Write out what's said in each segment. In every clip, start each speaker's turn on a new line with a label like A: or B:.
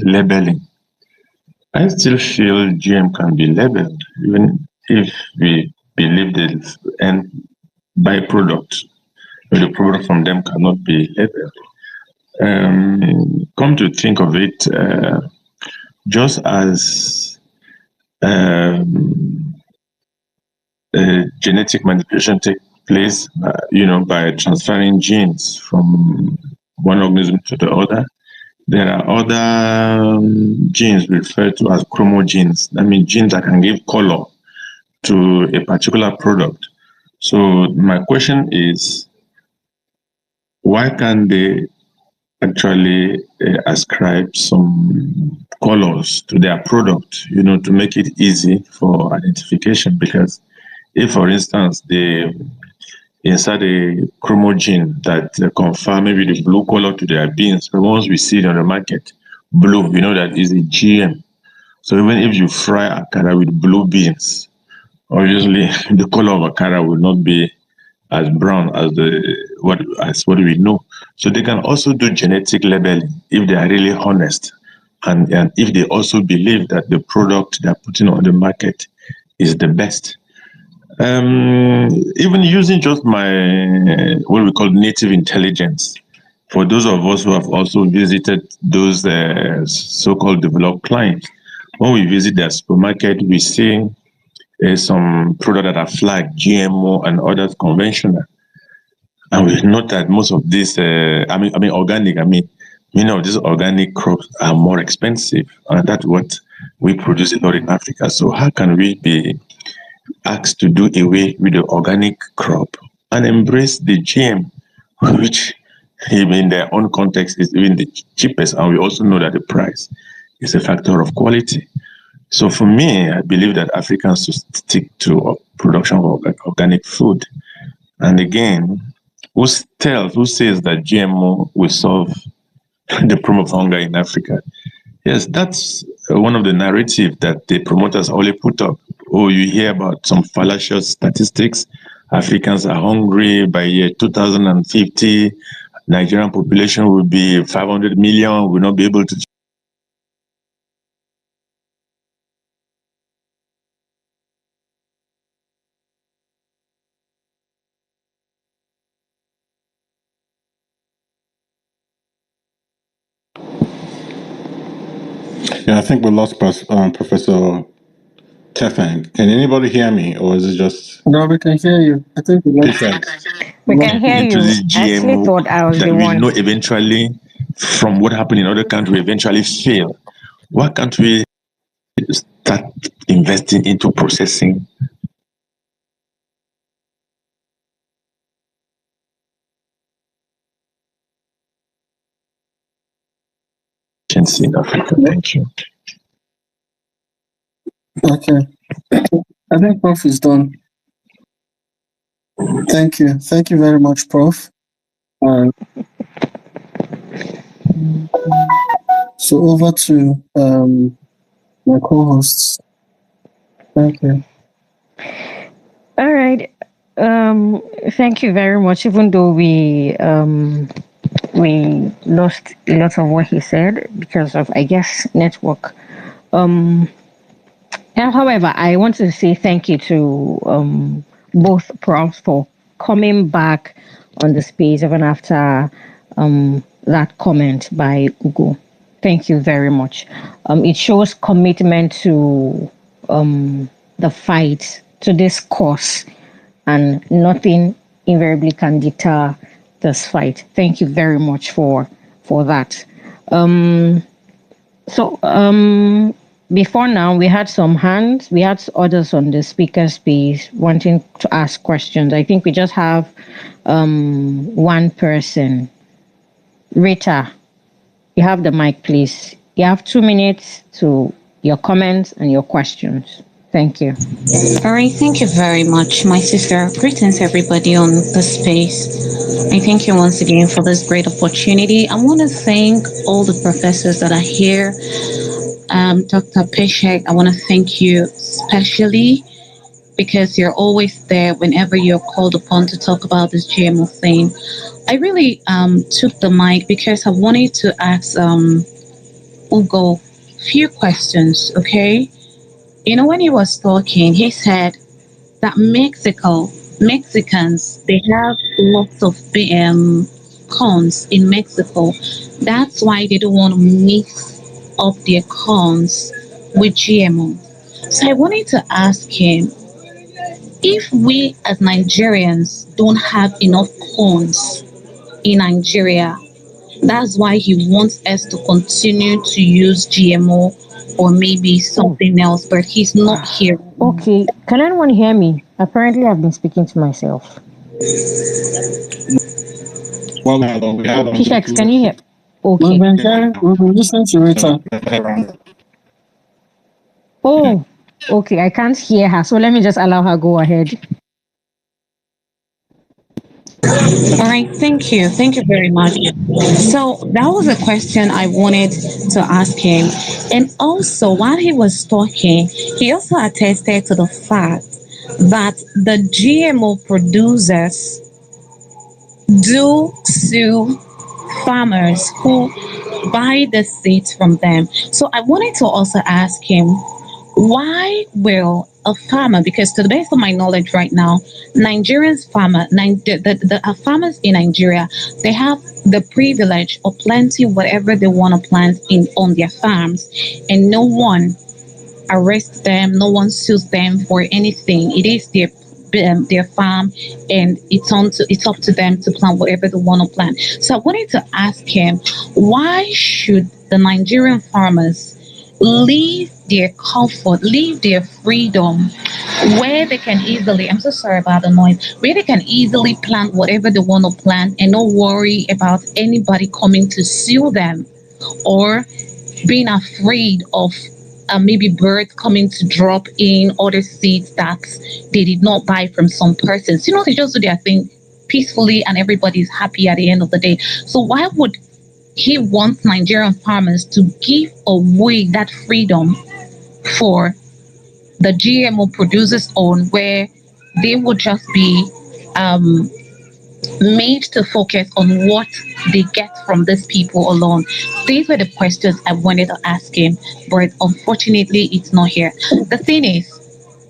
A: labeling. I still feel GM can be labeled, even if we believe the end byproduct or the product from them cannot be labeled. Come to think of it, just as genetic manipulation takes place, by transferring genes from one organism to the other, there are other genes referred to as chromogenes. That means genes that can give color to a particular product. So my question is, why can't they actually ascribe some colors to their product, to make it easy for identification? Because if, for instance, they insert a chromogene that confirm maybe the blue color to their beans, but once we see it on the market, blue, we know that is a GM. So even if you fry akara with blue beans, obviously the color of akara will not be as brown as what we know. So they can also do genetic labeling if they are really honest, and if they also believe that the product they're putting on the market is the best. Even using just my what we call native intelligence, for those of us who have also visited those so-called developed clients, when we visit their supermarket, we see some products that are flagged GMO and others conventional, and we note that most of these, organic. These organic crops are more expensive, and that's what we produce a lot in Africa. So how can we be asked to do away with the organic crop and embrace the GM, which even in their own context is even the cheapest, and we also know that the price is a factor of quality. So for me, I believe that Africans should stick to production of organic food. And again, who says that GMO will solve the problem of hunger in Africa? Yes, that's one of the narratives that the promoters only put up. Oh, you hear about some fallacious statistics. Africans are hungry. By year 2050, Nigerian population will be 500 million, will not be able to.
B: Yeah, I think we lost Professor Tefang. Can anybody hear me, or is it just?
C: No, we can hear you. I think we lost.
D: We can hear you. I actually thought I was the one.
A: That we know eventually, from what happened in other countries, eventually fail. Why can't we start investing into processing? In Africa. Thank you.
C: Okay. I think Prof is done. Thank you. Thank you very much, Prof. So over to my co-hosts. Thank you.
D: All right. Thank you very much. Even though we lost a lot of what he said because of, I guess, network. However, I want to say thank you to both profs for coming back on the space even after that comment by Ugo. Thank you very much. It shows commitment to the fight, to this cause, and nothing invariably can deter this fight. Thank you very much for that. Before now, we had some hands. We had others on the speaker space wanting to ask questions. I think we just have one person. Rita, you have the mic, please. You have 2 minutes to your comments and your questions. Thank you.
E: All right, thank you very much, my sister. Greetings, everybody on the space. I thank you once again for this great opportunity. I want to thank all the professors that are here. Dr. Peshek, I want to thank you especially because you're always there whenever you're called upon to talk about this GMO thing. I really took the mic because I wanted to ask Ugo few questions, okay? You know, when he was talking, he said that Mexicans, they have lots of corns in Mexico. That's why they don't want to mix up their corns with GMO. So I wanted to ask him, if we as Nigerians don't have enough corns in Nigeria, that's why he wants us to continue to use GMO or maybe something else, but he's not here.
D: Okay, can anyone hear me? Apparently, I've been speaking to myself.
B: Well, we had
D: Pishax, can you hear?
C: We've
D: Okay.
C: been hearing, we've been listening to Rita.
D: Oh, okay. I can't hear her, so let me just allow her go ahead.
E: All right, thank you. Thank you very much. So that was a question I wanted to ask him. And also, while he was talking, he also attested to the fact that the GMO producers do sue farmers who buy the seeds from them. So I wanted to also ask him, why will a farmer, because to the best of my knowledge right now, farmers in Nigeria, they have the privilege of planting whatever they want to plant in on their farms, and no one arrests them, no one sues them for anything. It is their farm, and it's up to them to plant whatever they want to plant. So I wanted to ask him, why should the Nigerian farmers leave their comfort, leave their freedom, where they can easily, I'm so sorry about the noise, where they can easily plant whatever they want to plant and not worry about anybody coming to sue them, or being afraid of maybe birds coming to drop in other seeds that they did not buy from some persons. You know, they just do their thing peacefully and everybody's happy at the end of the day. So why would he want Nigerian farmers to give away that freedom for the GMO producers own, where they would just be made to focus on what they get from these people alone? These were the questions I wanted to ask him, but unfortunately, it's not here. The thing is,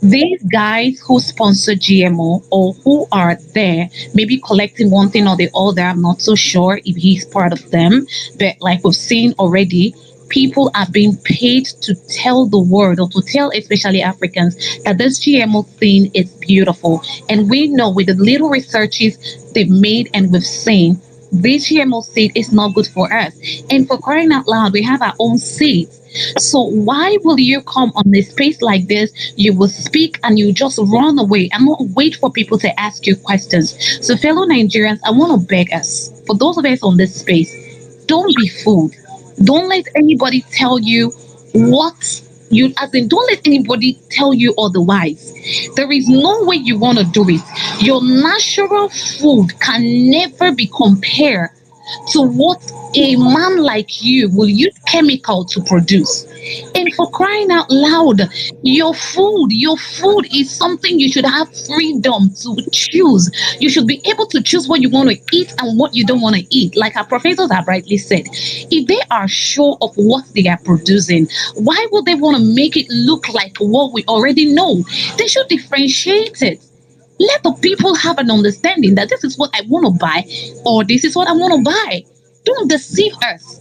E: these guys who sponsor GMO or who are there, maybe collecting one thing or the other, I'm not so sure if he's part of them, but like we've seen already, people are being paid to tell the world, or to tell especially Africans, that this GMO thing is beautiful. And we know with the little researches they've made and we've seen, this GMO seed is not good for us. And for crying out loud, we have our own seeds. So why will you come on a space like this? You will speak and you just run away and not wait for people to ask you questions. So fellow Nigerians, I want to beg us, for those of us on this space, don't be fooled. Don't let anybody tell you what you, as in, don't let anybody tell you otherwise. There is no way you want to do it. Your natural food can never be compared to what a man like you will use chemical to produce. And for crying out loud, your food is something you should have freedom to choose. You should be able to choose what you want to eat and what you don't want to eat. Like our professors have rightly said, if they are sure of what they are producing, why would they want to make it look like what we already know? They should differentiate it. Let the people have an understanding that this is what I want to buy, or this is what I want to buy. Don't deceive us.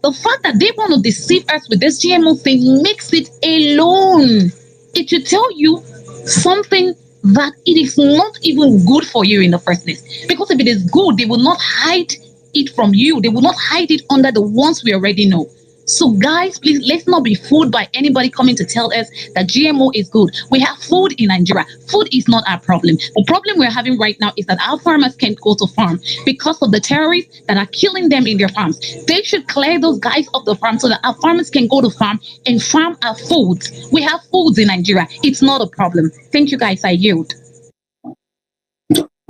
E: The fact that they want to deceive us with this GMO thing makes it alone. It should tell you something that it is not even good for you in the first place. Because if it is good, they will not hide it from you. They will not hide it under the ones we already know. So, guys, please, let's not be fooled by anybody coming to tell us that GMO is good. We have food in Nigeria. Food is not our problem. The problem we're having right now is that our farmers can't go to farm because of the terrorists that are killing them in their farms. They should clear those guys off the farm so that our farmers can go to farm and farm our foods. We have foods in Nigeria. It's not a problem. Thank you, guys. I yield.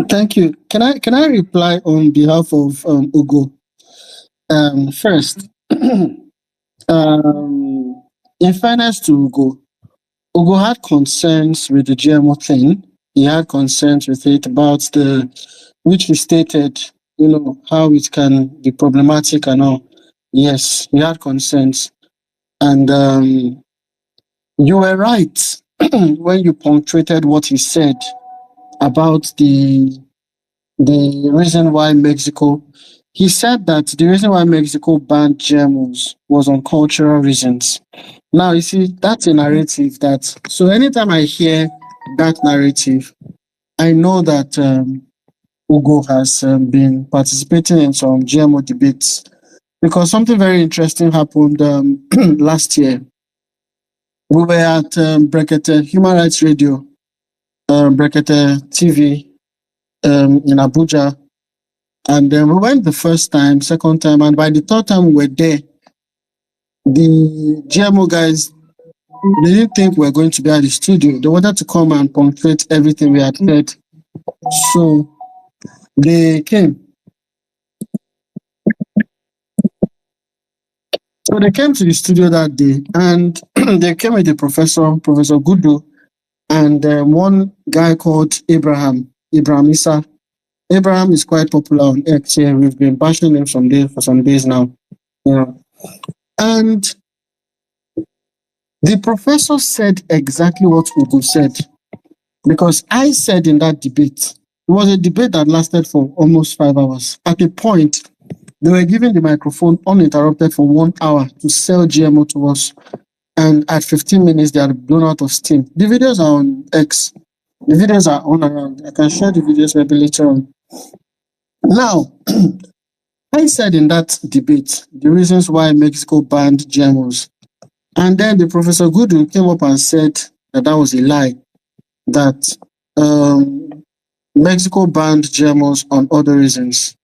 C: Thank you. Can I reply on behalf of Ugo? First, in fairness to Ugo had concerns with the GMO thing. He had concerns with it about which he stated, how it can be problematic and all. Yes, he had concerns. And you were right when you punctuated what he said about the reason why Mexico. He said that the reason why Mexico banned GMOs was on cultural reasons. Now, you see, that's a narrative that, so anytime I hear that narrative, I know that Ugo has been participating in some GMO debates, because something very interesting happened last year. We were at Brekete Human Rights Radio, Brekete TV in Abuja, and we went the first time, second time, and by the third time we were there, the GMO guys, they didn't think we were going to be at the studio. They wanted to come and punctuate everything we had said. So they came. So they came to the studio that day, and they came with the Professor Gudu, and one guy called Ibrahim Issa. Abraham is quite popular on X here. We've been bashing him for some days now. Yeah. And the professor said exactly what Ugo said, because I said in that debate, it was a debate that lasted for almost 5 hours. At a point, they were giving the microphone uninterrupted for 1 hour to sell GMO to us. And at 15 minutes, they had blown out of steam. The videos are on X. The videos are on around. I can share the videos maybe later on. Now, I said in that debate the reasons why Mexico banned GMOs. And then the Professor Gudu came up and said that that was a lie, that Mexico banned GMOs on other reasons.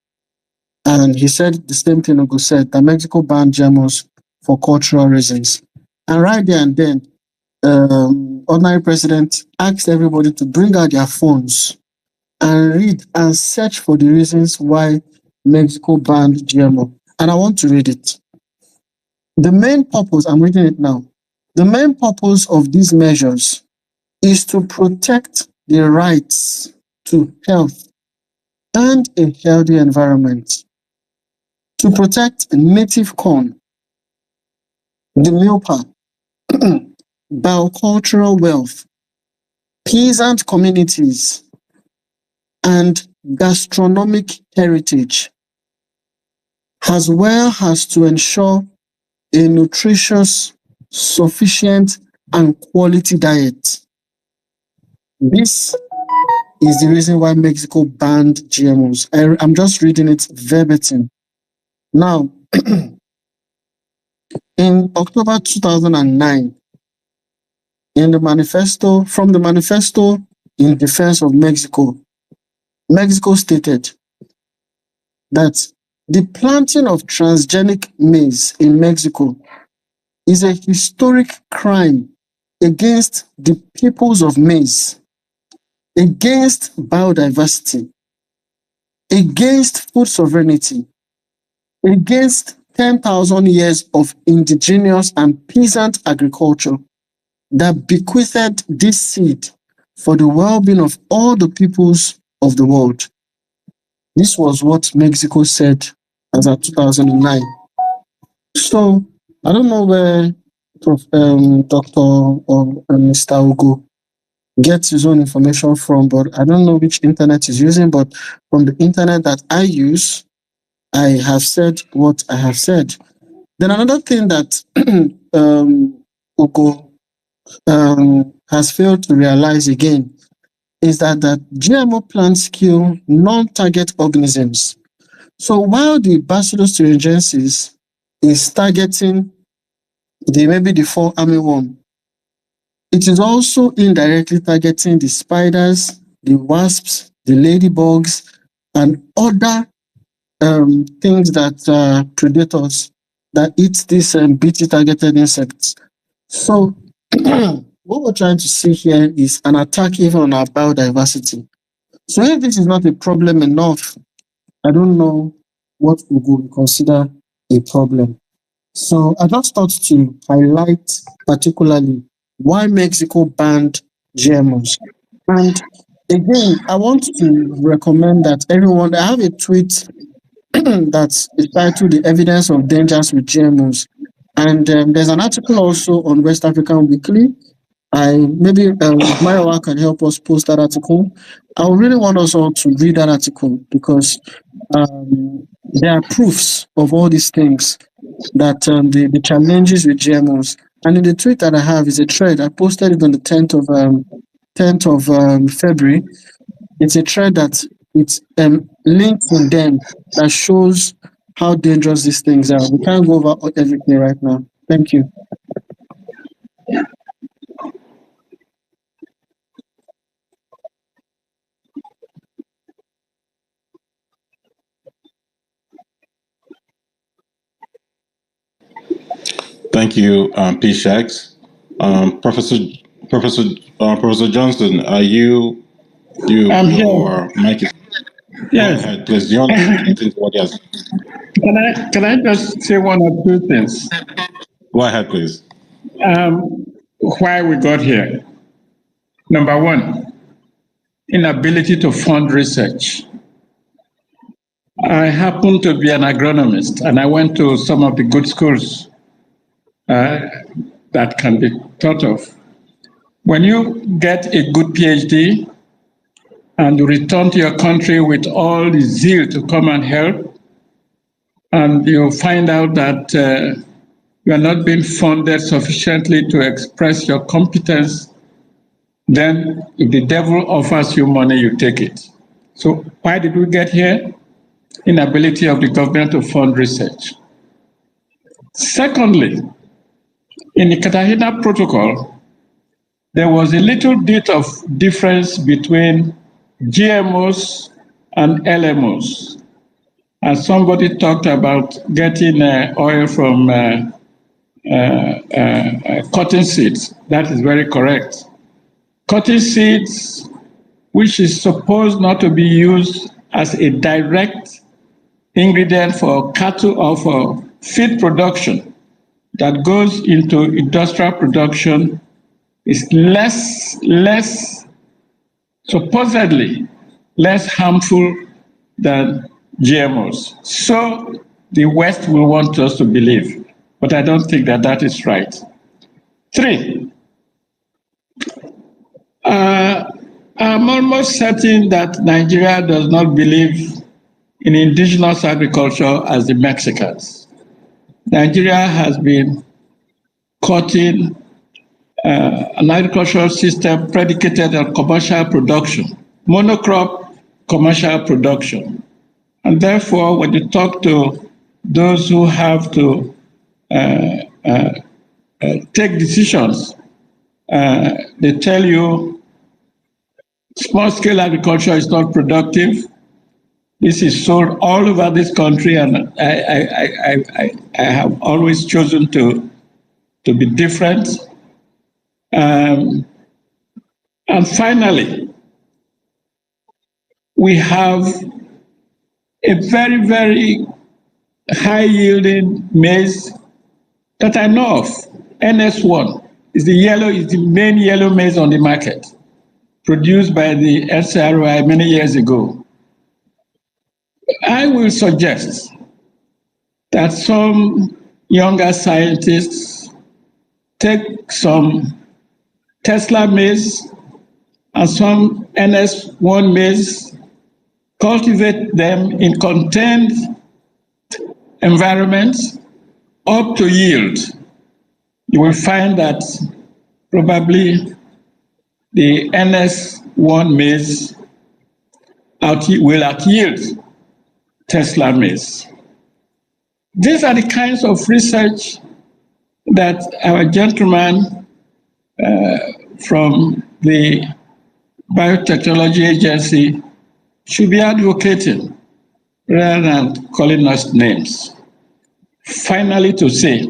C: And he said the same thing Ugo said, that Mexico banned GMOs for cultural reasons. And right there and then, ordinary president asked everybody to bring out their phones and read and search for the reasons why Mexico banned GMO. And I want to read it. The main purpose, I'm reading it now. The main purpose of these measures is to protect the rights to health and a healthy environment, to protect native corn, the milpa, biocultural wealth, peasant communities, and gastronomic heritage, as well as to ensure a nutritious, sufficient, and quality diet. This is the reason why Mexico banned GMOs. I'm just reading it verbatim. Now, in October 2009, in the manifesto, from the manifesto in defense of Mexico, Mexico stated that the planting of transgenic maize in Mexico is a historic crime against the peoples of maize, against biodiversity, against food sovereignty, against 10,000 years of indigenous and peasant agriculture that bequeathed this seed for the well-being of all the peoples of the world. This was what Mexico said as of 2009. So, I don't know where Dr. or Mr. Ugo gets his own information from, but I don't know which internet he's using, but from the internet that I use, I have said what I have said. Then another thing that Ugo has failed to realize again is that GMO plants kill non-target organisms. So while the Bacillus thuringiensis is targeting maybe the fall armyworm, it is also indirectly targeting the spiders, the wasps, the ladybugs, and other things that predators that eat these BT-targeted insects. So what we're trying to see here is an attack even on our biodiversity. So if this is not a problem enough, I don't know what we would consider a problem. So I just thought to highlight particularly why Mexico banned GMOs. And again, I want to recommend that everyone, I have a tweet that's titled "The Evidence of Dangers with GMOs." And there's an article also on West African Weekly. Maybe Maiwa can help us post that article. I really want us all to read that article because there are proofs of all these things that the challenges with GMOs. And in the tweet that I have is a thread. I posted it on the 10th of February. It's a thread that it's links in them that shows how dangerous these things are. We can't go over everything right now. Thank you.
B: Thank you, P. Shags. Professor Johnston, are you?
F: I'm here.
B: Your mic is.
F: Yes.
B: Go ahead, please. Do you want to add anything to what he has?
F: Can I just say one or two things?
B: Go ahead, please.
F: Why we got here. Number one, inability to fund research. I happen to be an agronomist, and I went to some of the good schools that can be thought of. When you get a good PhD and you return to your country with all the zeal to come and help, and you find out that you are not being funded sufficiently to express your competence, then if the devil offers you money, you take it. So why did we get here? Inability of the government to fund research. Secondly, in the Cartagena Protocol, there was a little bit of difference between GMOs and LMOs. And somebody talked about getting oil from cotton seeds. That is very correct. Cotton seeds, which is supposed not to be used as a direct ingredient for cattle or for feed production, that goes into industrial production, is supposedly less harmful than GMOs. So the West will want us to believe, but I don't think that that is right. Three, I'm almost certain that Nigeria does not believe in indigenous agriculture as the Mexicans. Nigeria has been cutting an agricultural system predicated on commercial production, monocrop commercial production. And therefore, when you talk to those who have to take decisions, they tell you small-scale agriculture is not productive. This is sold all over this country, and I have always chosen to be different. And finally, we have a very, very high-yielding maize that I know of. NS1 is the main yellow maize on the market, produced by the SRI many years ago. I will suggest that some younger scientists take some Tesla maize and some NS1 maize, cultivate them in contained environments up to yield. You will find that probably the NS1 maize will outyield Tesla maize. These are the kinds of research that our gentleman from the Biotechnology Agency should be advocating rather than calling us names. Finally, to say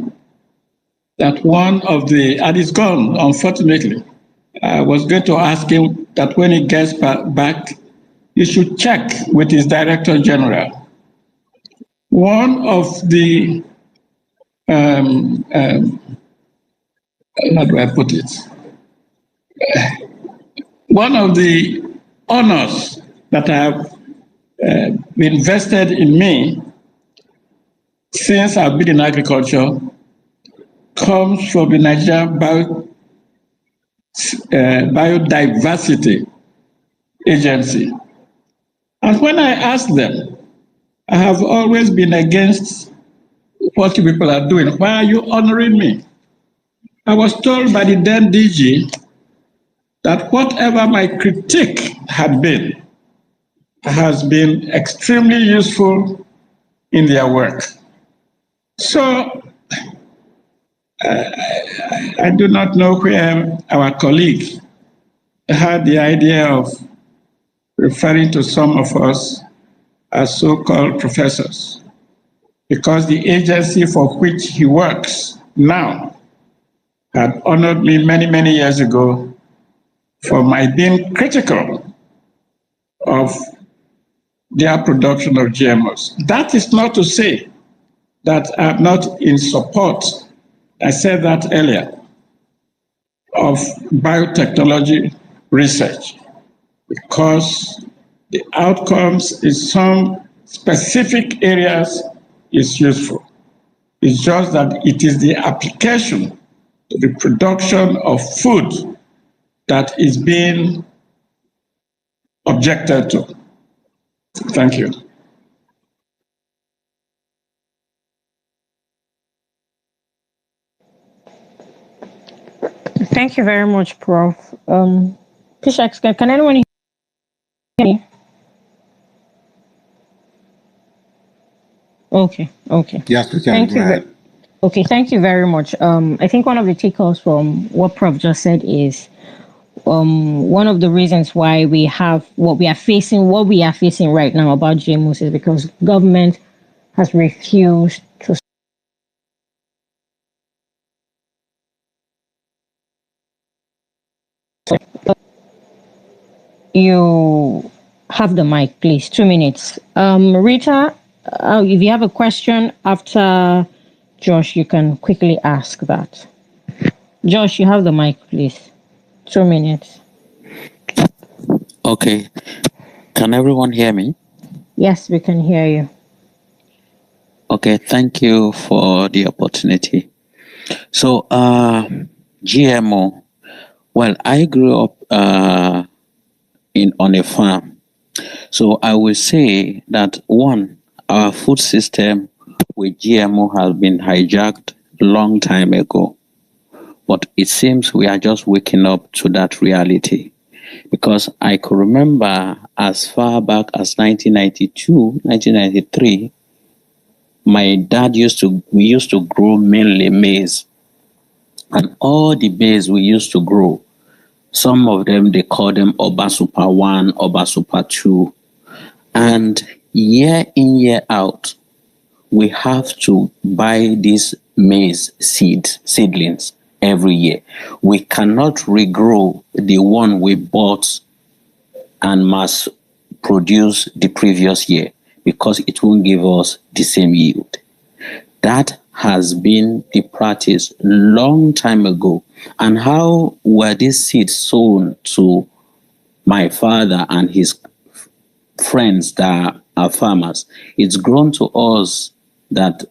F: that and he's gone, unfortunately. I was going to ask him that when he gets back, he should check with his Director General. One of the, how do I put it? One of the honors that have been vested in me since I've been in agriculture comes from the Nigeria Biodiversity Agency. And when I ask them, I have always been against what you people are doing. Why are you honoring me? I was told by the then DG that whatever my critique had been has been extremely useful in their work. So I do not know where our colleague had the idea of referring to some of us as so-called professors, because the agency for which he works now had honored me many, many years ago for my being critical of their production of GMOs. That is not to say that I'm not in support, I said that earlier, of biotechnology research, because the outcomes in some specific areas is useful. It's just that it is the application to the production of food that is being objected to. Thank you.
D: Thank you very much, Prof. Pishax, can anyone hear me? Okay.
B: Yes, we can.
D: Thank
B: Go
D: you.
B: ahead.
D: Okay, thank you very much. I think one of the takeaways from what Prof just said is one of the reasons why we have what we are facing right now about GMOs is because government has refused to. You have the mic, please. 2 minutes. Rita, if you have a question after Josh, you can quickly ask that. Josh, you have the mic, please. 2 minutes.
G: Okay. Can everyone hear me?
D: Yes, we can hear you.
G: Okay, thank you for the opportunity. So, GMO. Well, I grew up on a farm. So I will say that one, our food system with GMO has been hijacked a long time ago. But it seems we are just waking up to that reality. Because I could remember as far back as 1992, 1993, my dad we used to grow mainly maize. And all the maize we used to grow, some of them, they call them Oba Super 1, Oba Super 2. And year in, year out, we have to buy these maize seedlings every year. We cannot regrow the one we bought and mass produce the previous year because it won't give us the same yield. That has been the practice long time ago. And how were these seeds sown to my father and his friends that are farmers? It's grown to us that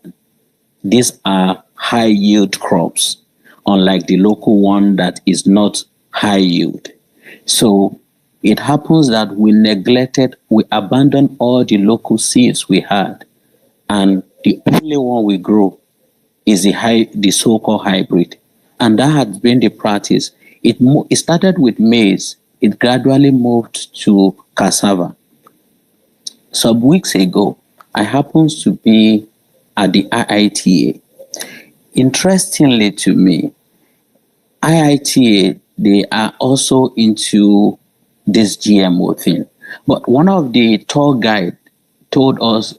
G: these are high yield crops, unlike the local one that is not high yield. So it happens that we abandoned all the local seeds we had, and the only one we grow is the so-called hybrid. And that had been the practice. It started with maize. It gradually moved to cassava. Some weeks ago, I happened to be at the IITA. Interestingly to me, IITA, they are also into this GMO thing. But one of the tour guide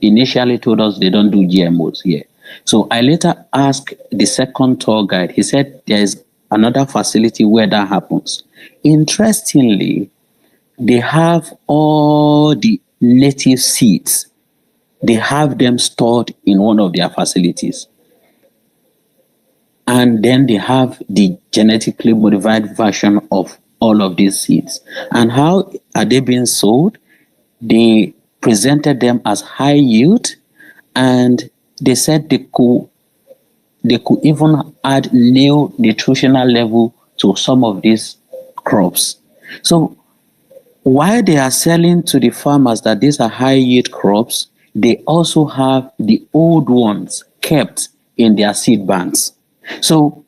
G: initially told us they don't do GMOs here. So I later asked the second tour guide. He said there's another facility where that happens. Interestingly, they have all the native seeds. They have them stored in one of their facilities. And then they have the genetically modified version of all of these seeds. And how are they being sold? They presented them as high yield, and they said they could even add new nutritional level to some of these crops. So while they are selling to the farmers that these are high yield crops, they also have the old ones kept in their seed banks. So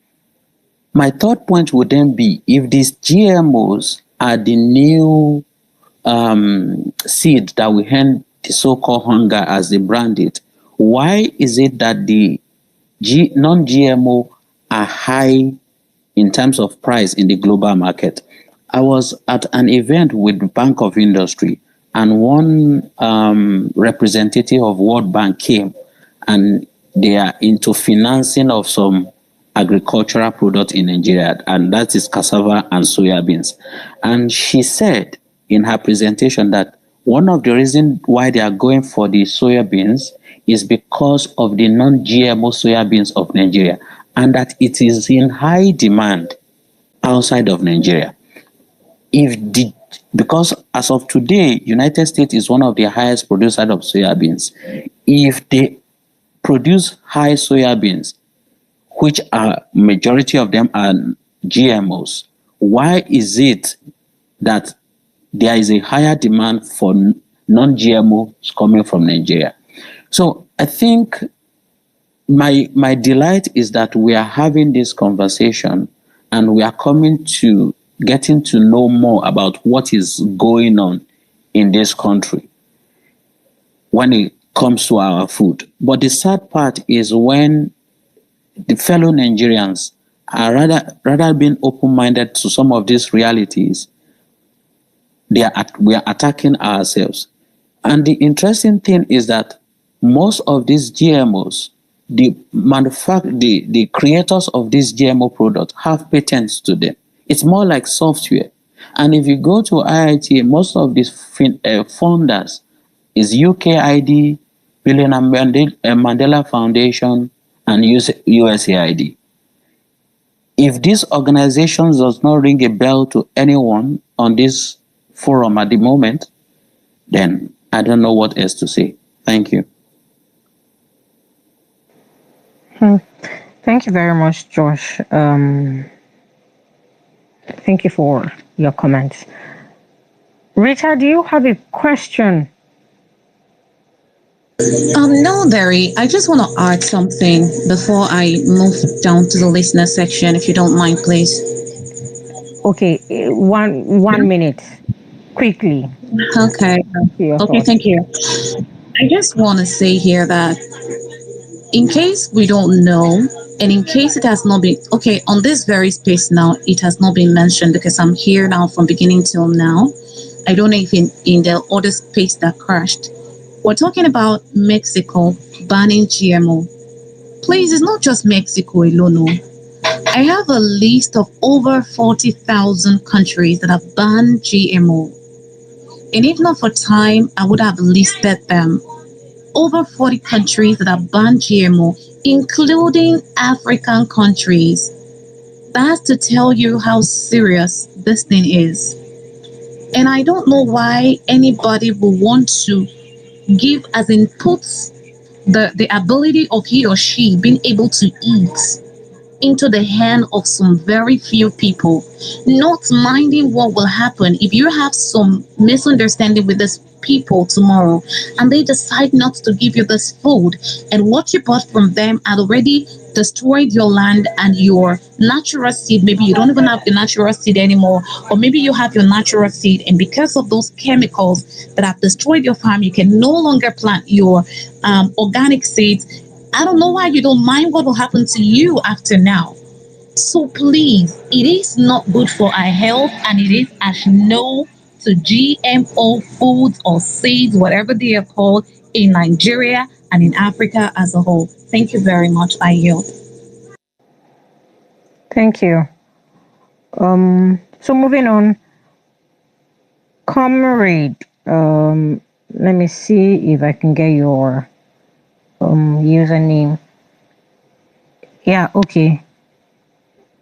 G: my third point would then be, if these GMOs are the new seed that will end the so-called hunger as they brand it, why is it that the non-GMO are high in terms of price in the global market? I was at an event with the Bank of Industry, and one representative of World Bank came, and they are into financing of some agricultural product in Nigeria, and that is cassava and soya beans. And she said in her presentation that one of the reasons why they are going for the soya beans is because of the non-GMO soya beans of Nigeria, and that it is in high demand outside of Nigeria. Because as of today, United States is one of the highest producers of soya beans. If they produce high soya beans, which are majority of them are GMOs, why is it that there is a higher demand for non-GMOs coming from Nigeria? So I think my delight is that we are having this conversation and we are getting to know more about what is going on in this country when it comes to our food. But the sad part is when the fellow Nigerians are rather being open-minded to some of these realities, we are attacking ourselves. And the interesting thing is that most of these GMOs, the creators of these GMO products have patents to them. It's more like software. And if you go to IIT, most of these founders is UKID, Bill and Mandela Foundation, and USAID. If these organizations does not ring a bell to anyone on this forum at the moment, then I don't know what else to say. Thank you.
D: Thank you very much, Josh. Thank you for your comments. Rita, do you have a question?
E: No, Derry. I just want to add something before I move down to the listener section, if you don't mind, please.
D: Okay, one minute, quickly.
E: Okay. Okay, thank you. I just want to say here that in case we don't know, and in case it has not been, okay, on this very space now, it has not been mentioned because I'm here now from beginning till now. I don't know if in the other space that crashed. We're talking about Mexico banning GMO. Please, it's not just Mexico alone. No. I have a list of over 40,000 countries that have banned GMO. And if not for time, I would have listed them. Over 40 countries that have banned GMO, including African countries. That's to tell you how serious this thing is. And I don't know why anybody will want to give as inputs the ability of he or she being able to eat into the hand of some very few people, not minding what will happen if you have some misunderstanding with these people tomorrow and they decide not to give you this food, and what you bought from them had already destroyed your land and your natural seed. Maybe you don't even have the natural seed anymore, or maybe you have your natural seed, and because of those chemicals that have destroyed your farm, you can no longer plant your organic seeds. I don't know why you don't mind what will happen to you after now. So please, it is not good for our health, and it is as no to GMO foods or seeds, whatever they are called, in Nigeria and in Africa as a whole. Thank you very much. I yield.
D: Thank you. So moving on, Comrade. Let me see if I can get your username. Yeah, okay.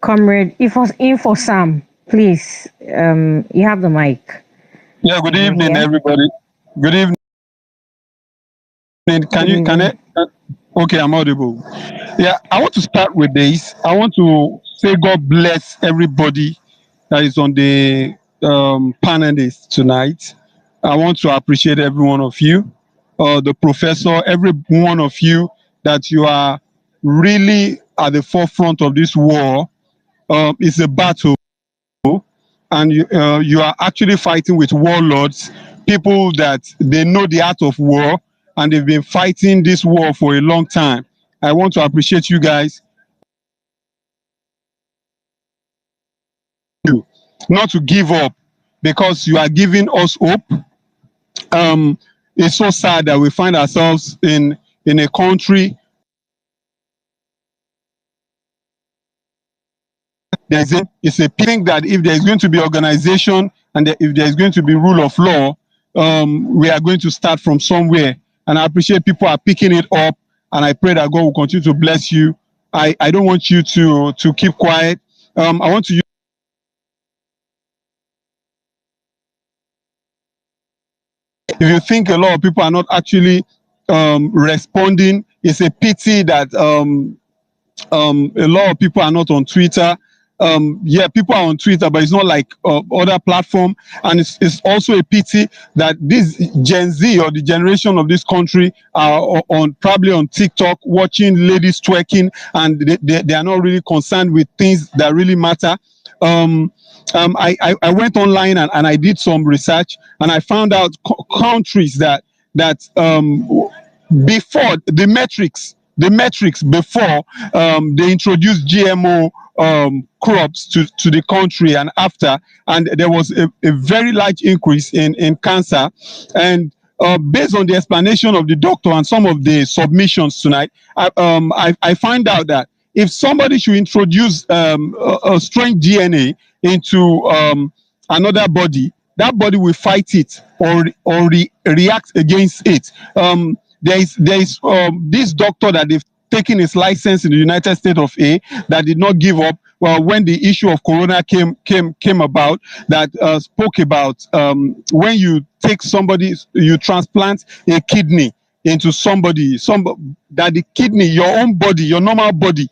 D: Comrade Info Sam, please. You have the mic.
H: Yeah, good evening, everybody. Good evening. Okay, I'm audible. Yeah, I want to start with this. I want to say God bless everybody that is on the panelists tonight. I want to appreciate every one of you, the professor, every one of you, that you are really at the forefront of this war. It's a battle, and you are actually fighting with warlords, people that they know the art of war, and they've been fighting this war for a long time. I want to appreciate you guys. Not to give up, because you are giving us hope. It's so sad that we find ourselves in a country. It's a thing that if there is going to be organization and if there is going to be rule of law, we are going to start from somewhere. And I appreciate people are picking it up, and I pray that God will continue to bless you. I don't want you to keep quiet. I want to use, if you think a lot of people are not actually responding, it's a pity that a lot of people are not on Twitter. Yeah, people are on Twitter, but it's not like other platform. And it's also a pity that this Gen Z, or the generation of this country, are probably on TikTok watching ladies twerking, and they are not really concerned with things that really matter. I went online and I did some research, and I found out countries that before the metrics before they introduced GMO crops to the country, and after, and there was a very large increase in cancer. And based on the explanation of the doctor and some of the submissions tonight, I find out that if somebody should introduce a strange DNA into another body, that body will fight it or react against it. There is this doctor that they've taken his license in the United States of A, that did not give up. Well, when the issue of corona came about, that spoke about when you take somebody, you transplant a kidney into somebody, that the kidney, your own body, your normal body,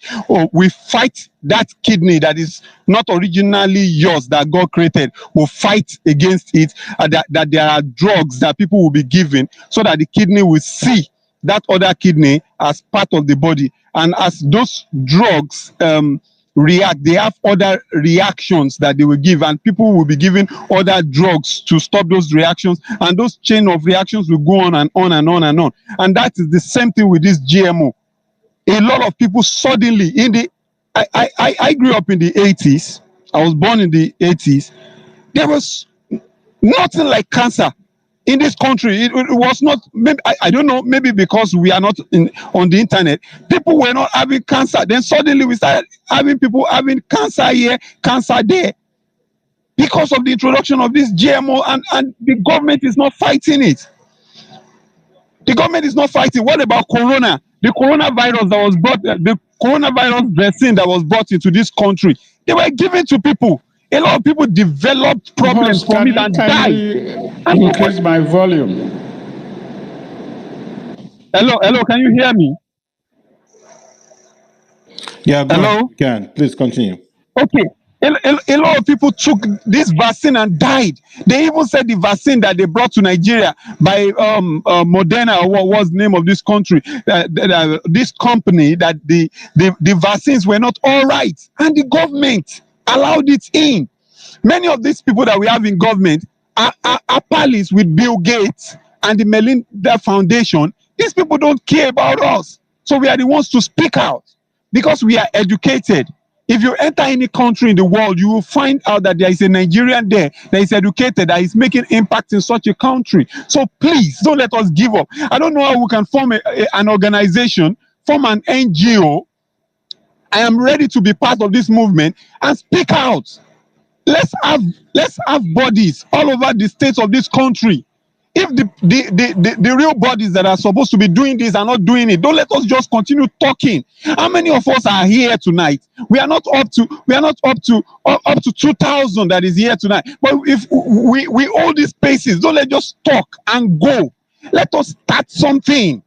H: we fight that kidney that is not originally yours, that God created, will fight against it. That there are drugs that people will be given so that the kidney will see that other kidney as part of the body. And as those drugs react, they have other reactions that they will give, and people will be given other drugs to stop those reactions, and those chain of reactions will go on and on and on and on. And that is the same thing with this GMO. A lot of people suddenly I grew up in the 80s. I was born in the 80s. There was nothing like cancer in this country. It was not, maybe, I don't know, maybe because we are not on the internet, people were not having cancer. Then suddenly we started having people having cancer here, cancer there, because of the introduction of this GMO, and the government is not fighting it. The government is not fighting. What about corona? The coronavirus that was brought, the coronavirus vaccine that was brought into this country, they were given to people. A lot of people developed problems from it and died.
F: Increase my volume.
H: Hello, can you hear me?
B: Yeah, go
H: Hello?
B: ahead. You can. Please continue.
H: Okay. A lot of people took this vaccine and died. They even said the vaccine that they brought to Nigeria by Moderna, or what was the name of this country, this company, that the vaccines were not all right, and the government allowed it in. Many of these people that we have in government are pals with Bill Gates and the Melinda Foundation. These people don't care about us, so we are the ones to speak out, because we are educated. If you enter any country in the world, you will find out that there is a Nigerian there that is educated, that is making impact in such a country. So please, don't let us give up. I don't know how we can form an organization, form an NGO. I am ready to be part of this movement and speak out. Let's have bodies all over the states of this country. If the real bodies that are supposed to be doing this are not doing it, don't let us just continue talking. How many of us are here tonight? We are not up to 2,000 that is here tonight. But if we hold these spaces, don't let us talk and go. Let us start something.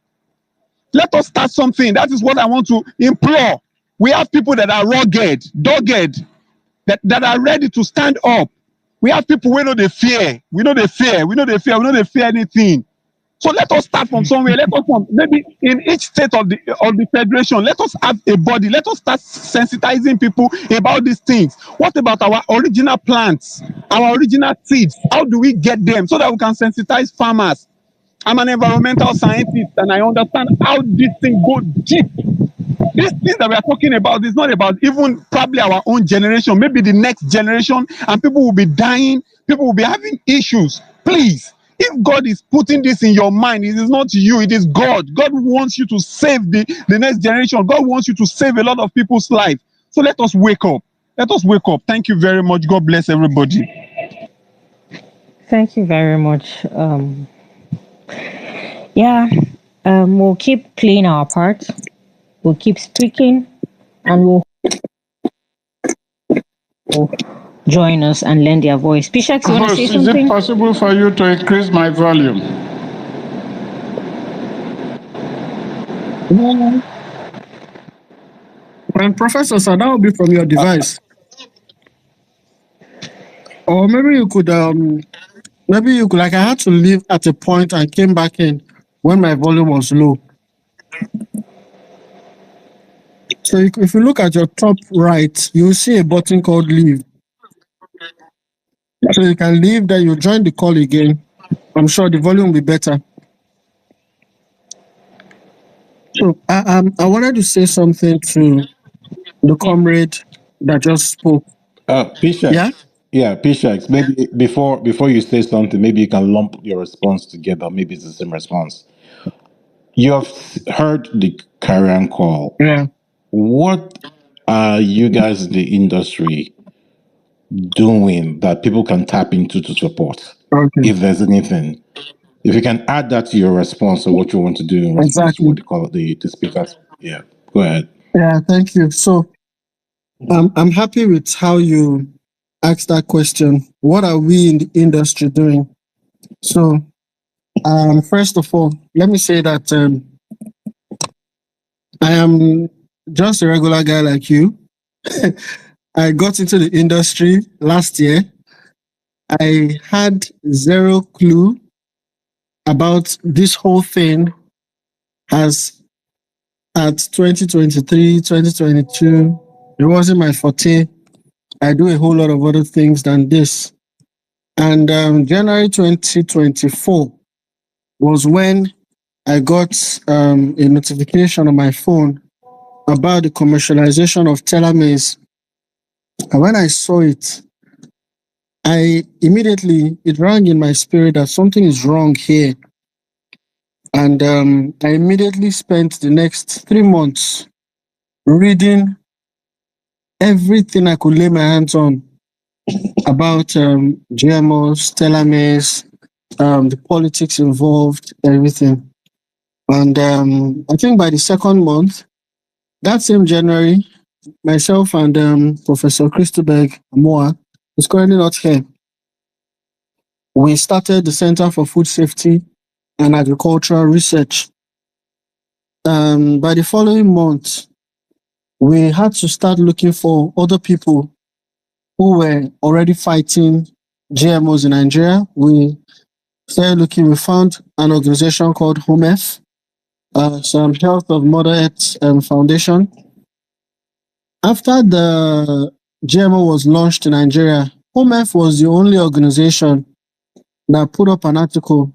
H: Let us start something. That is what I want to implore. We have people that are rugged, dogged, that are ready to stand up. We have people we know they fear. We know they fear. We know they fear. We know they fear anything. So let us start from somewhere. Let us from maybe in each state of the federation. Let us have a body. Let us start sensitizing people about these things. What about our original plants, our original seeds? How do we get them so that we can sensitize farmers? I'm an environmental scientist and I understand how this thing go deep. These things that we are talking about is not about even probably our own generation, maybe the next generation, and people will be dying, people will be having issues. Please, if God is putting this in your mind, it is not you, it is God. God wants you to save the next generation. God wants you to save a lot of people's life. So let us wake up. Let us wake up. Thank you very much. God bless everybody.
D: Thank you very much. We'll keep playing our part. We'll keep speaking, and we'll join us and lend their voice. Pishax, you want to say
F: Host, is it
D: something?
F: possible for you to increase my volume?
C: And Professor, sir, that will be from your device. Or maybe you could, like I had to leave at a point and came back in when my volume was low. So if you look at your top right, you'll see a button called leave. So you can leave, then you join the call again. I'm sure the volume will be better. So I wanted to say something to the comrade that just spoke.
B: Pishax. Yeah, Pishax. Maybe before you say something, maybe you can lump your response together. Maybe it's the same response. You have heard the carrion call.
C: Yeah.
B: What are you guys in the industry doing that people can tap into to support?
C: Okay.
B: If there's anything, if you can add that to your response or what you want to do in response to what they call the speakers. Yeah, go ahead.
C: Yeah, thank you. So I'm happy with how you asked that question. What are we in the industry doing? So first of all, let me say that I am just a regular guy like you. I got into the industry last year. I had zero clue about this whole thing as at 2023, 2022. It wasn't my forte. I do a whole lot of other things than this. And January 2024 was when I got a notification on my phone about the commercialization of telomeres. And when I saw it, it rang in my spirit that something is wrong here. And I immediately spent the next 3 months reading everything I could lay my hands on about GMOs, telomeres, the politics involved, everything. And I think by the second month, that same January, myself and Professor Christobeg Amoa, who's currently not here, we started the Center for Food Safety and Agricultural Research. By the following month, we had to start looking for other people who were already fighting GMOs in Nigeria. We started looking, we found an organization called HOMEF, some Health of Mother Earth Foundation. After the GMO was launched in Nigeria, HOMEF was the only organization that put up an article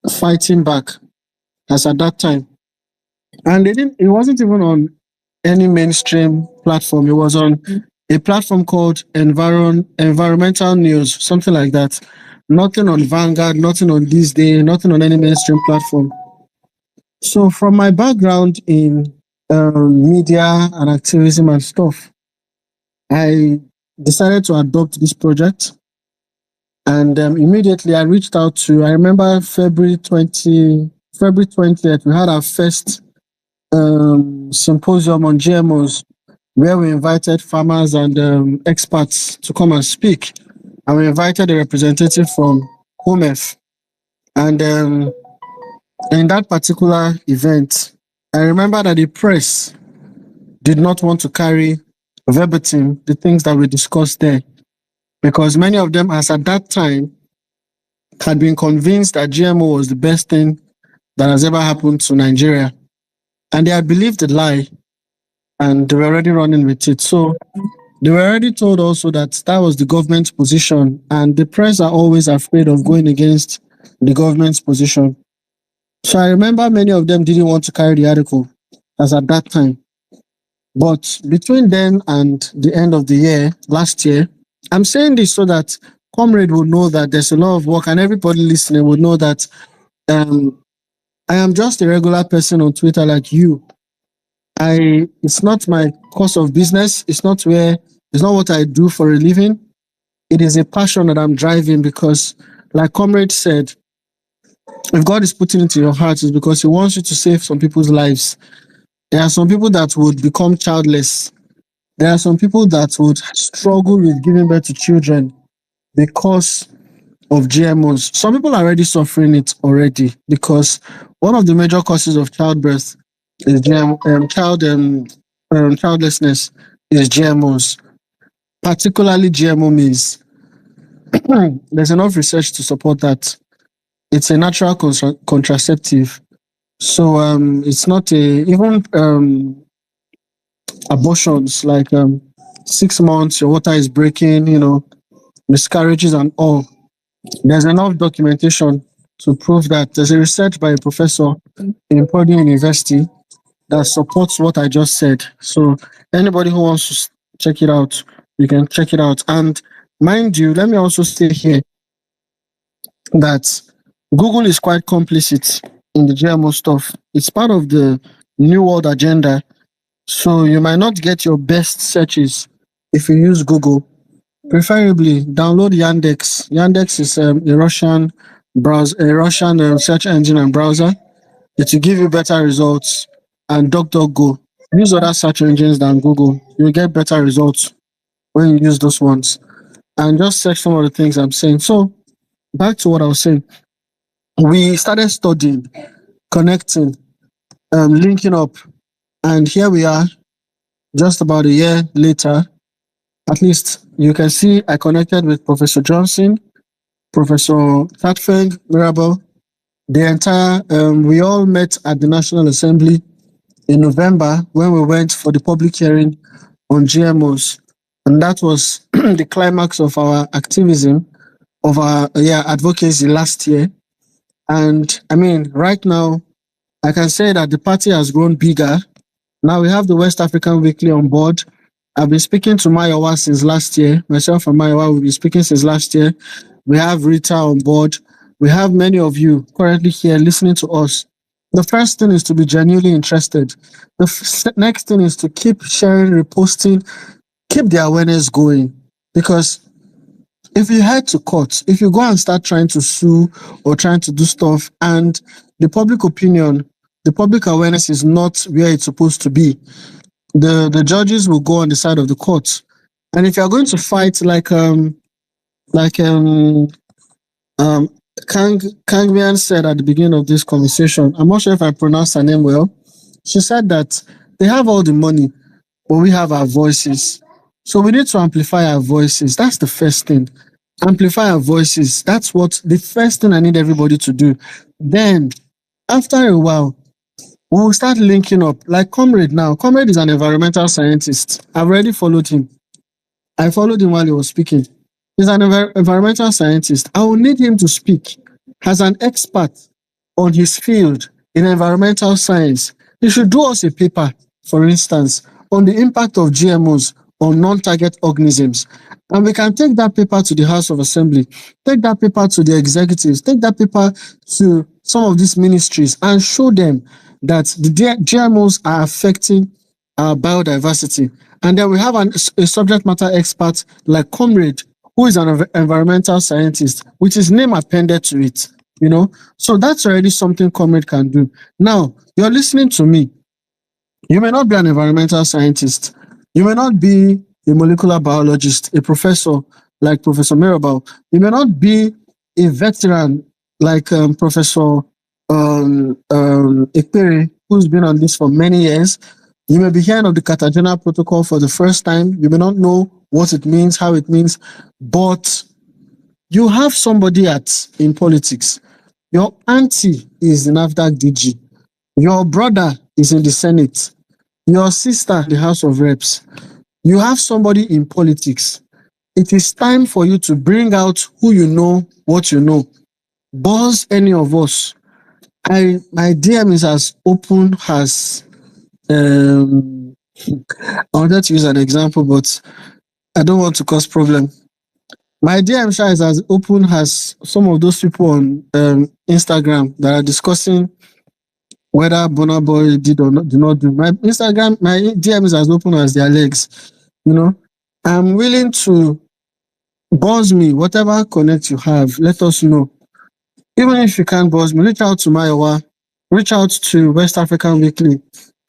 C: fighting back as at that time. And it wasn't even on any mainstream platform. It was on a platform called Environmental News, something like that. Nothing on Vanguard, nothing on This Day, nothing on any mainstream platform. So from my background in media and activism and stuff, I decided to adopt this project. And immediately I reached out to, I remember February 20th, we had our first symposium on GMOs, where we invited farmers and experts to come and speak. And we invited a representative from HOMEF. And In that particular event, I remember that the press did not want to carry verbatim the things that we discussed there, because many of them, as at that time, had been convinced that GMO was the best thing that has ever happened to Nigeria. And they had believed the lie, and they were already running with it. So they were already told also that that was the government's position, and the press are always afraid of going against the government's position. So I remember many of them didn't want to carry the article as at that time. But between then and the end of the year, last year, I'm saying this so that Comrade will know that there's a lot of work, and everybody listening will know that I am just a regular person on Twitter like you. It's not my course of business. It's not what I do for a living. It is a passion that I'm driving because, like Comrade said, if God is putting it in your heart, it's because He wants you to save some people's lives. There are some people that would become childless. There are some people that would struggle with giving birth to children because of GMOs. Some people are already suffering it already because one of the major causes of childbirth is childlessness is GMOs, particularly GMO maize. There's enough research to support that. It's a natural contraceptive. So it's not even abortions like 6 months, your water is breaking, miscarriages and all. There's enough documentation to prove that. There's a research by a professor in Purdue University that supports what I just said. So anybody who wants to check it out, you can check it out. And mind you, let me also say here that Google is quite complicit in the GMO stuff. It's part of the New World agenda. So you might not get your best searches if you use Google. Preferably download Yandex. Yandex is a Russian search engine and browser. It will give you better results. And DuckDuckGo. Use other search engines than Google. You'll get better results when you use those ones. And just search some of the things I'm saying. So back to what I was saying. We started studying, connecting, linking up. And here we are, just about a year later. At least you can see I connected with Professor Johnson, Professor Tatfeng, Mirabel. The entire, we all met at the National Assembly in November when we went for the public hearing on GMOs. And that was the climax of our activism, of our advocacy last year. And I mean, right now, I can say that the party has grown bigger. Now we have the West African Weekly on board. I've been speaking to Mayowa since last year. Myself and Mayowa will be speaking since last year. We have Rita on board. We have many of you currently here listening to us. The first thing is to be genuinely interested. The next thing is to keep sharing, reposting, keep the awareness going. Because if you head to court, if you go and start trying to sue or trying to do stuff, and the public opinion, the public awareness is not where it's supposed to be, the judges will go on the side of the court. And if you're going to fight like Kangbian said at the beginning of this conversation, I'm not sure if I pronounced her name well. She said that they have all the money, but we have our voices. So we need to amplify our voices. That's the first thing. Amplify our voices. That's what the first thing I need everybody to do. Then, after a while, we will start linking up. Like Comrade now. Comrade is an environmental scientist. I've already followed him. I followed him while he was speaking. He's an environmental scientist. I will need him to speak as an expert on his field in environmental science. He should do us a paper, for instance, on the impact of GMOs on non-target organisms. And we can take that paper to the House of Assembly, take that paper to the executives, take that paper to some of these ministries and show them that the GMOs are affecting our biodiversity. And then we have a subject matter expert like Comrade, who is an environmental scientist, with his name appended to it, So that's already something Comrade can do. Now, you're listening to me. You may not be an environmental scientist. You may not be a molecular biologist, a professor like Professor Mirabal. You may not be a veteran like Professor Ekpere, who's been on this for many years. You may be hearing of the Cartagena Protocol for the first time. You may not know what it means, how it means, but you have somebody in politics. Your auntie is the NAFDAC DG. Your brother is in the Senate. Your sister, the House of Reps. You have somebody in politics. It is time for you to bring out who you know, what you know. Buzz any of us. My DM is as open as I wanted to use an example, but I don't want to cause problem. My DM is as open as some of those people on Instagram that are discussing whether Burna Boy did or not, do not do. My DM is as open as their legs. You know, I'm willing to buzz me, whatever connect you have, let us know. Even if you can't buzz me, reach out to Mayowa, reach out to West African Weekly,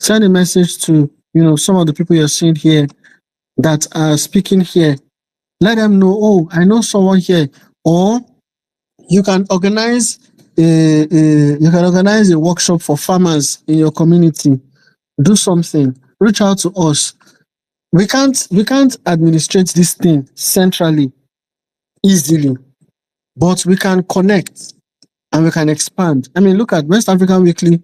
C: send a message to some of the people you're seeing here that are speaking here. Let them know, oh, I know someone here. Or you can organize a workshop for farmers in your community. Do something. Reach out to us. We can't administrate this thing centrally easily, but we can connect and we can expand. I mean, look at West African Weekly.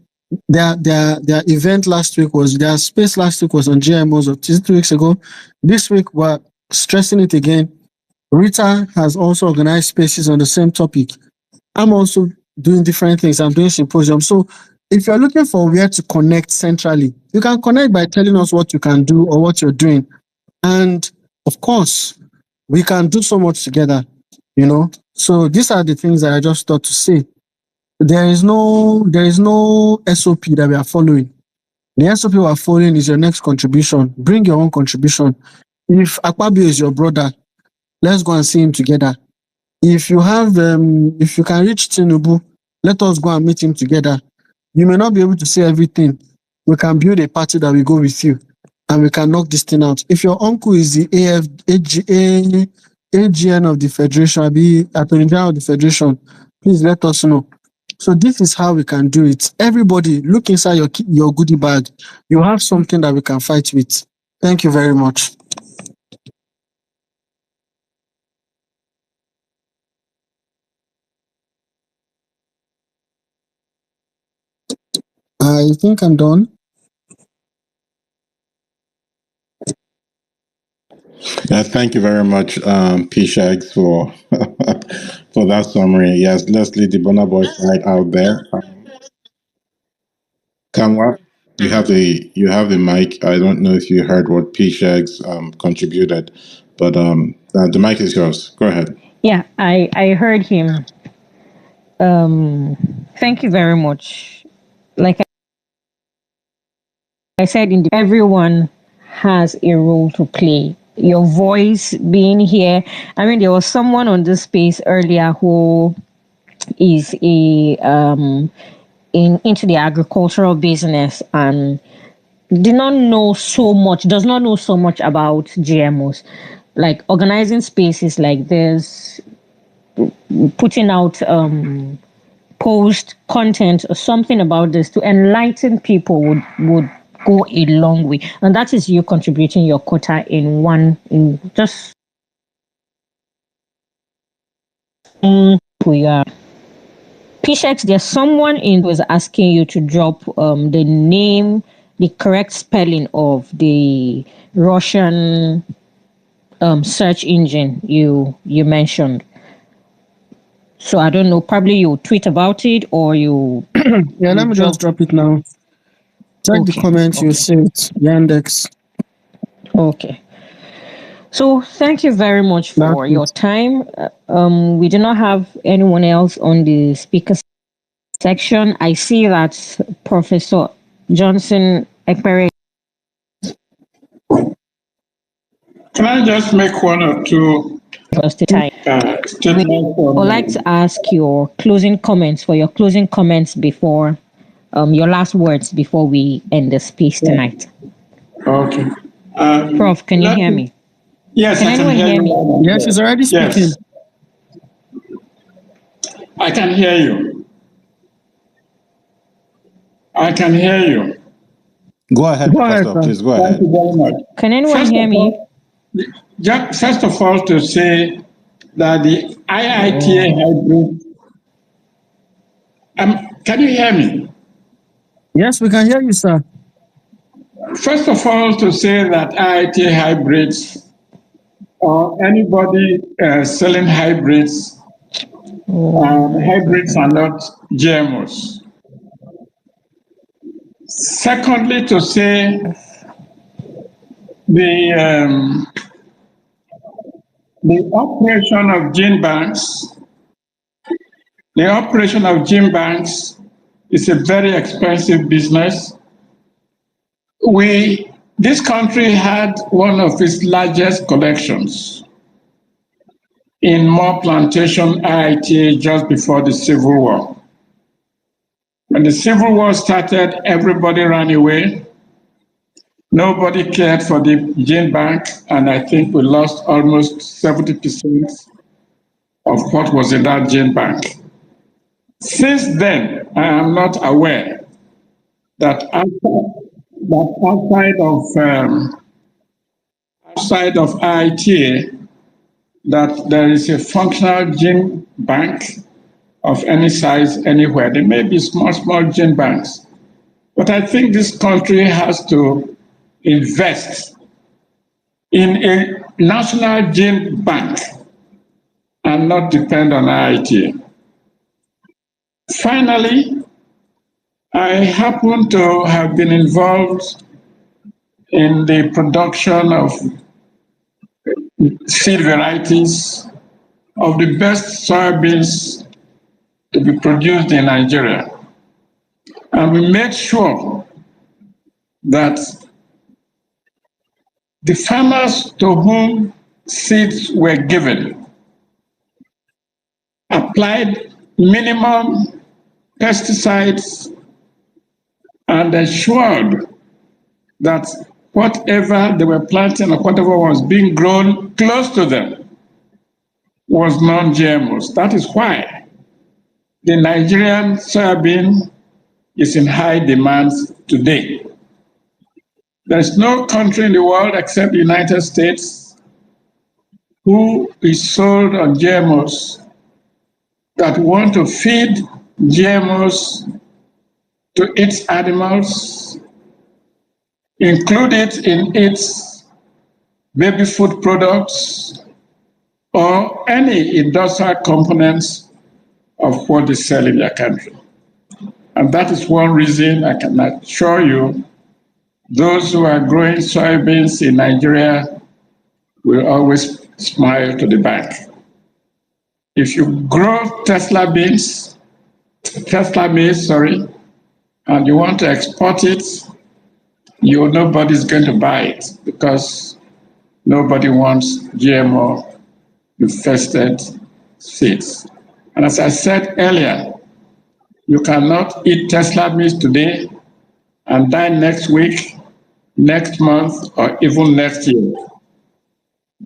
C: Their event last week their space last week was on GMOs, or 2 weeks ago. This week we're stressing it again. Rita has also organized spaces on the same topic. I'm also doing different things. I'm doing symposiums. So if you're looking for where to connect centrally, you can connect by telling us what you can do or what you're doing. And of course, we can do so much together, So these are the things that I just thought to say. There is no SOP that we are following. The SOP we are following is your next contribution. Bring your own contribution. If Akpabio is your brother, let's go and see him together. If you if you can reach Tinubu, let us go and meet him together. You may not be able to say everything. We can build a party that will go with you, and we can knock this thing out. If your uncle is the AGN of the Federation, be Attorney General of the Federation, please let us know. So this is how we can do it. Everybody, look inside your goodie bag. You have something that we can fight with. Thank you very much. I think I'm done.
B: Thank you very much, P-Shags, for for that summary. Yes, let's leave the Burna Boy side out there. Kamwa, you have the mic. I don't know if you heard what P-Shags contributed, but the mic is yours. Go ahead.
D: Yeah, I heard him. Thank you very much. Like I said, everyone has a role to play. Your voice being here. I mean, there was someone on this space earlier who is into the agricultural business and does not know so much about GMOs. Like organizing spaces like this, putting out post content or something about this to enlighten people would go a long way. And that is you contributing your quota in just we are. P-Shex, there's someone who is asking you to drop the name, the correct spelling of the Russian search engine you mentioned. So I don't know, probably you tweet about it or you...
C: Yeah, let me just drop it now. Check the comments, you'll see it. Yandex.
D: Okay. So thank you very much for your time. We do not have anyone else on the speaker section. I see that Professor Johnson Ekpere.
F: Can I just make one or two statements?
D: I would like to ask your closing comments before your last words before we end the space tonight.
F: Okay.
D: Prof, can you hear me?
F: Yes,
D: can anyone hear me?
C: Yes, she's already speaking.
F: Yes. I can hear you. I can hear you.
B: Go ahead, Professor. Please go ahead.
F: Thank you very much.
D: Can anyone hear me?
F: First of all, to say that the IITA hybrid. Can you hear me?
C: Yes, we can hear you, sir.
F: First of all, to say that IITA hybrids or anybody selling hybrids, hybrids are not GMOs. Secondly, to say the operation of gene banks, is a very expensive business. This country had one of its largest collections in More Plantation IITA just before the Civil War. When the Civil War started, everybody ran away. Nobody cared for the gene bank, and I think we lost almost 70% of what was in that gene bank. Since then, I am not aware that outside of IITA, that there is a functional gene bank of any size anywhere. There may be small gene banks, but I think this country has to invest in a national gene bank and not depend on IITA. Finally, I happen to have been involved in the production of seed varieties of the best soybeans to be produced in Nigeria. And we made sure that the farmers to whom seeds were given applied minimum pesticides and ensured that whatever they were planting or whatever was being grown close to them was non-GMOs. That is why the Nigerian soybean is in high demand today. There's no country in the world except the United States who is sold on GMOs that want to feed GMOs to its animals, include it in its baby food products, or any industrial components of what they sell in their country. And that is one reason I can assure you those who are growing soybeans in Nigeria will always smile to the bank. If you grow Tesla maize, and you want to export it, nobody's going to buy it because nobody wants GMO infested seeds. And as I said earlier, you cannot eat Tesla maize today and die next week, next month, or even next year.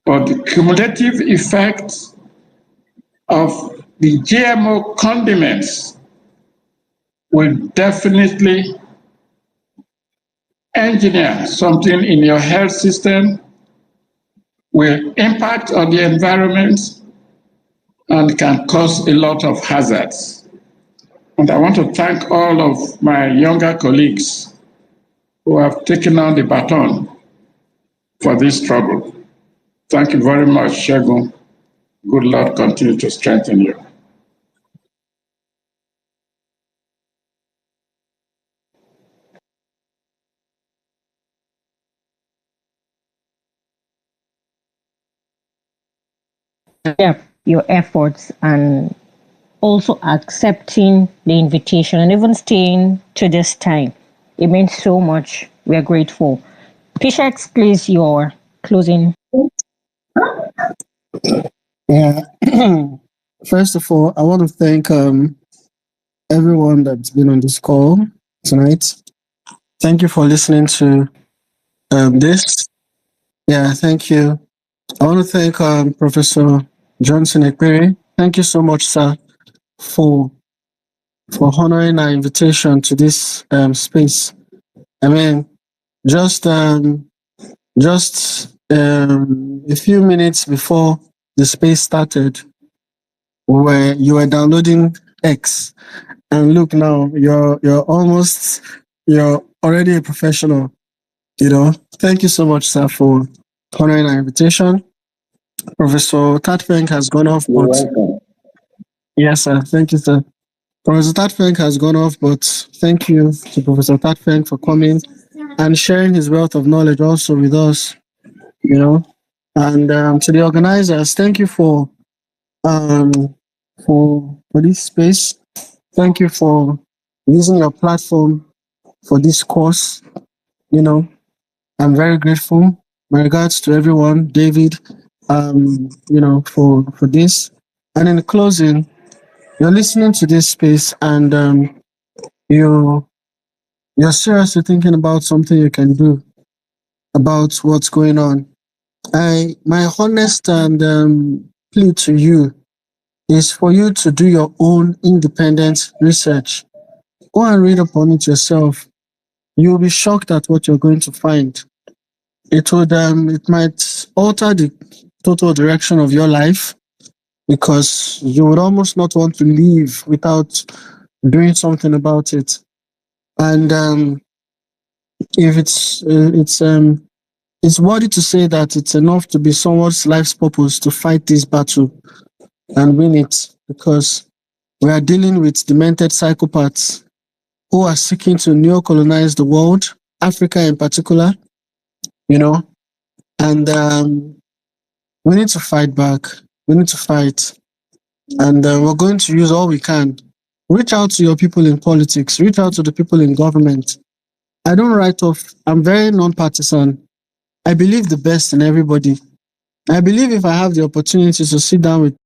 F: But the cumulative effect of the GMO condiments will definitely engineer something in your health system, will impact on the environment, and can cause a lot of hazards. And I want to thank all of my younger colleagues who have taken on the baton for this trouble. Thank you very much, Shegun. Good Lord continue to strengthen you.
D: Your efforts and also accepting the invitation and even staying to this time. It means so much. We are grateful. Pishax, please, your closing.
C: Yeah. First of all, I want to thank everyone that's been on this call tonight. Thank you for listening to this. Yeah, thank you. I want to thank Professor Johnson Ekpere. Thank you so much, sir, for for honoring our invitation to this space. I mean, just a few minutes before the space started, where you were downloading X, and look now, you're already a professional. You know, thank you so much, sir, for honoring our invitation. Professor Tatfeng has gone off, but yes, sir. Thank you, sir. Professor Tatfeng has gone off, but thank you to Professor Tatfeng for coming and sharing his wealth of knowledge also with us. You know, and to the organizers, thank you for this space. Thank you for using your platform for this course. You know, I'm very grateful. My regards to everyone, David, you know, for this. And in closing, you're listening to this space and you're seriously thinking about something you can do about what's going on. My honest and plea to you is for you to do your own independent research. Go and read upon it yourself. You'll be shocked at what you're going to find. It might alter the total direction of your life, because you would almost not want to leave without doing something about it. And if it's worthy to say that it's enough to be someone's life's purpose to fight this battle and win it, because we are dealing with demented psychopaths who are seeking to neo-colonize the world, Africa in particular, you know, and we need to fight back. We need to fight. And we're going to use all we can. Reach out to your people in politics. Reach out to the people in government. I don't write off. I'm very non-partisan. I believe the best in everybody. I believe if I have the opportunity to sit down with